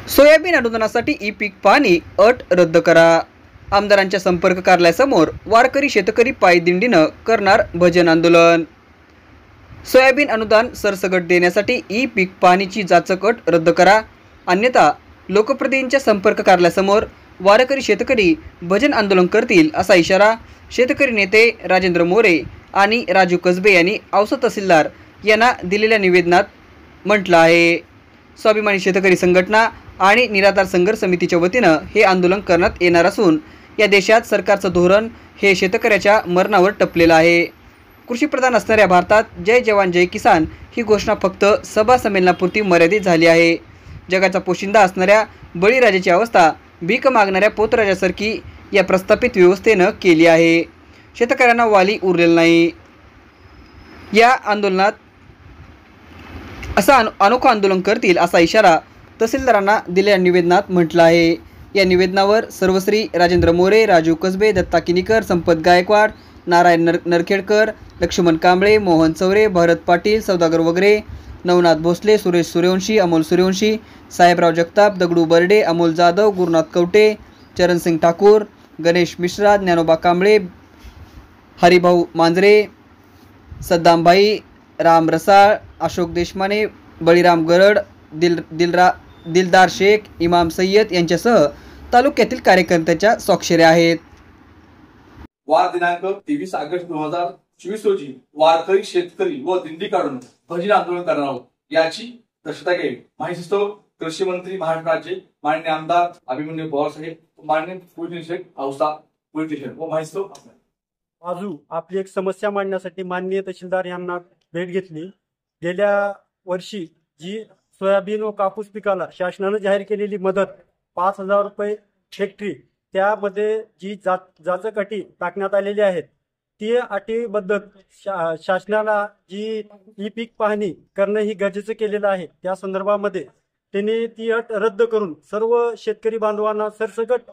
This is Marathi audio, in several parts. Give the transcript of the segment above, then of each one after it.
सोयाबीन अनुदानासाठी ई पीक पाहणी अट रद्द करा। आमदारांच्या संपर्क कार्यालयासमोर वारकरी शेतकरी पायी दिंडीनं करणार भजन आंदोलन। सोयाबीन अनुदान सरसकट देण्यासाठी ई पीक पाहणीची जाचक अट रद्द करा, अन्यथा लोकप्रतिनिधींच्या संपर्क कार्यालयासमोर वारकरी शेतकरी भजन आंदोलन करतील, असा इशारा शेतकरी नेते राजेंद्र मोरे आणि राजू कसबे यांनी औसा तहसीलदार यांना दिलेल्या निवेदनात म्हटलं आहे। स्वाभिमानी शेतकरी संघटना आणि निराधार संघर्ष समितीच्या वतीनं हे आंदोलन करण्यात येणार असून या देशात सरकारचं धोरण हे शेतकऱ्याच्या मरणावर टपलेलं आहे। कृषीप्रधान असणाऱ्या भारतात जय जवान जय किसान ही घोषणा फक्त सभा संमेलनापुरती मर्यादित झाली आहे। जगाचा पोशिंदा असणाऱ्या बळीराजाची अवस्था भीक मागणाऱ्या पोतराजासारखी या प्रस्थापित व्यवस्थेनं केली आहे। शेतकऱ्यांना वाली उरलेलं नाही। या आंदोलनात असं अनोखं आंदोलन करतील, असा इशारा तहसीलदारांना दिलेल्या निवेदनात म्हटलं आहे। या निवेदनावर सर्वश्री राजेंद्र मोरे, राजू कसबे, दत्ता किनीकर, संपत गायकवाड, नारायण नरखेडकर, लक्ष्मण कांबळे, मोहन चौरे, भरत पाटील, सौदागर वगैरे, नवनाथ भोसले, सुरेश सूर्यवंशी, अमोल सूर्यवंशी, साहेबराव जगताप, दगडू बर्डे, अमोल जाधव, गुरुनाथ कवटे, चरणसिंग ठाकूर, गणेश मिश्रा, ज्ञानोबा कांबळे, हरिभाऊ मांजरे, सद्दामभाई, राम रसाळ, अशोक देशमाने, बळीराम गरड, दिलदार शेख, इमाम सय्यद यांच्यासह तालुक्यातील कार्यकर्त्यांच्या स्वाक्षऱ्या आहेत। वार दिनांक 23 ऑगस्ट 2024 रोजी वारकरी शेतकरी व दिंडी काढून भजन आंदोलन करणार आहोत। याची दक्षता घ्यावी। माहिती कृषी मंत्री महाराष्ट्राचे माननीय आमदार अभिमन्यू पवार साहेब, माननीय पोलीस निरीक्षक औसा पोलीस स्टेशन व माहिती आजू आपली एक समस्या मांडण्यासाठी माननीय तहसीलदार यांना भेट घेतली। गेल्या वर्षी जी सोयाबीन व कापूस पिकाला शासनाने जाहीर केलेली मदत 5,000 रुपये हेक्टरी, त्यामध्ये जी जाचक अटी टाकण्यात आलेली आहेत ती अटीबद्दल शासनाला जी ई पीक पाहणी करणं ही गरजेचं केलेलं आहे। त्या संदर्भामध्ये त्यांनी ती अट रद्द करून सर्व शेतकरी बांधवांना सरसकट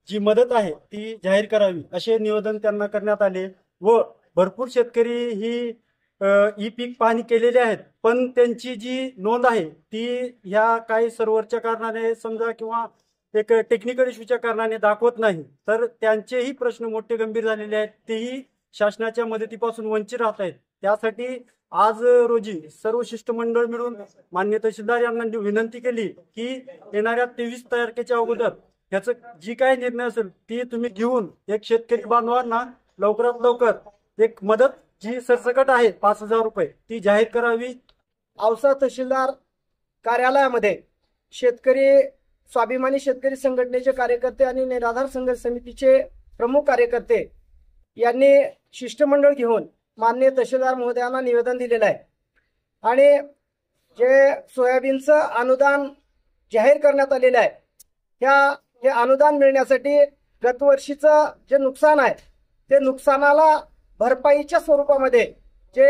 जी मदत आहे ती जाहीर करावी असे निवेदन त्यांना करण्यात आले व भरपूर शेतकरी ही ई पीक पाहणी केलेली आहेत, पण त्यांची जी नोंद आहे ती ह्या काही सर्व्हरच्या कारणाने समजा किंवा एक टेक्निकल इश्यूच्या कारणाने दाखवत नाही, तर त्यांचेही प्रश्न मोठे गंभीर झालेले आहेत। तेही शासनाच्या मदतीपासून वंचित राहत आहेत। त्यासाठी आज रोजी सर्व शिष्टमंडळ मिळून माननीय तहसीलदार यांना विनंती केली की येणाऱ्या 23 तारखेच्या अगोदर याचं जी काही निर्णय असेल ती तुम्ही घेऊन एक शेतकरी बांधवांना लवकरात लवकर एक मदत जी सरसकट आहे 5,000 रुपये ती जाहीर करावी। औसा तहसीलदार कार्यालयामध्ये शेतकरी स्वाभिमानी शेतकरी संघटनेचे कार्यकर्ते आणि निराधार संघर्ष समितीचे प्रमुख कार्यकर्ते यांनी शिष्टमंडळ घेऊन माननीय तहसीलदार महोदयांना निवेदन दिलेलं आहे आणि जे सोयाबीनचं अनुदान जाहीर करण्यात आलेलं आहे हे अनुदान मिळण्यासाठी गतवर्षीचं जे नुकसान आहे ते नुकसानाला भरपाईच्या स्वरूपामध्ये जे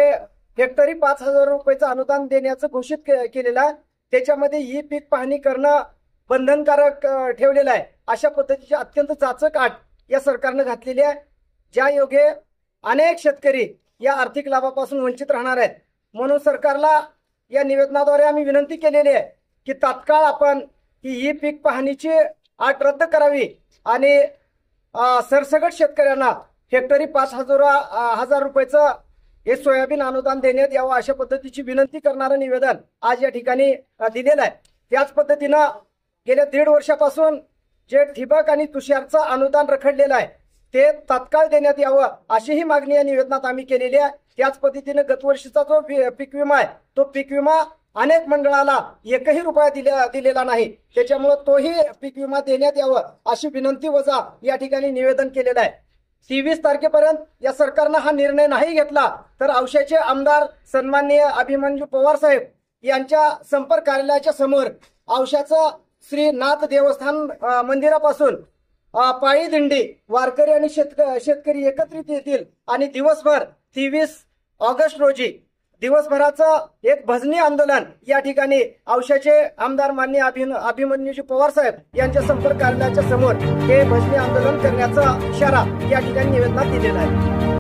हेक्टरी 5,000 रुपयाचं अनुदान देण्याचं घोषित केलेलं आहे, त्याच्यामध्ये ही पीक पाहणी करणं बंधनकारक ठेवलेलं आहे। अशा पद्धतीची अत्यंत जाचक अट या सरकारनं घातलेली आहे, ज्या योगे अनेक शेतकरी या आर्थिक लाभापासून वंचित राहणार आहेत। म्हणून सरकारला या निवेदनाद्वारे आम्ही विनंती केलेली आहे की तात्काळ आपण ही पीक पाहणीची अट रद्द करावी आणि सरसकट शेतकऱ्यांना हेक्टरी 5,000 रुपयाचं हे सोयाबीन अनुदान देण्यात यावं अशा पद्धतीची विनंती करणारं निवेदन आज या ठिकाणी दिलेलं आहे। त्याच पद्धतीनं गेल्या 1.5 वर्षापासून जे ठिबक आणि तुषारचं अनुदान रखडलेलं आहे ते तात्काळ देण्यात यावं अशी ही मागणी या निवेदनात आम्ही केलेली आहे। त्याच पद्धतीने गतवर्षीचा जो पीक विमा आहे तो पीक विमा अनेक मंडळाला 1ही रुपया दिलेला नाही, त्याच्यामुळे तोही पीक विमा देण्यात यावं अशी विनंती वजा या ठिकाणी निवेदन केलेलं आहे। 23 तारखेपर्यंत या सरकारनं हा निर्णय नाही घेतला तर औशाचे आमदार सन्माननीय अभिमन्यू पवार साहेब यांच्या संपर्क कार्यालयाच्या समोर औशाचं श्री नाथ देवस्थान मंदिरापासून पायी दिंडी वारकरी आणि शेतकरी एकत्रित येतील आणि दिवसभर 23 ऑगस्ट रोजी दिवसभराचं एक भजनी आंदोलन या ठिकाणी औशाचे आमदार माननीय अभिमन्यूजी पवार साहेब यांच्या संपर्क कार्यालयाच्या समोर हे भजनी आंदोलन करण्याचा इशारा या ठिकाणी निवेदनात दिलेला आहे।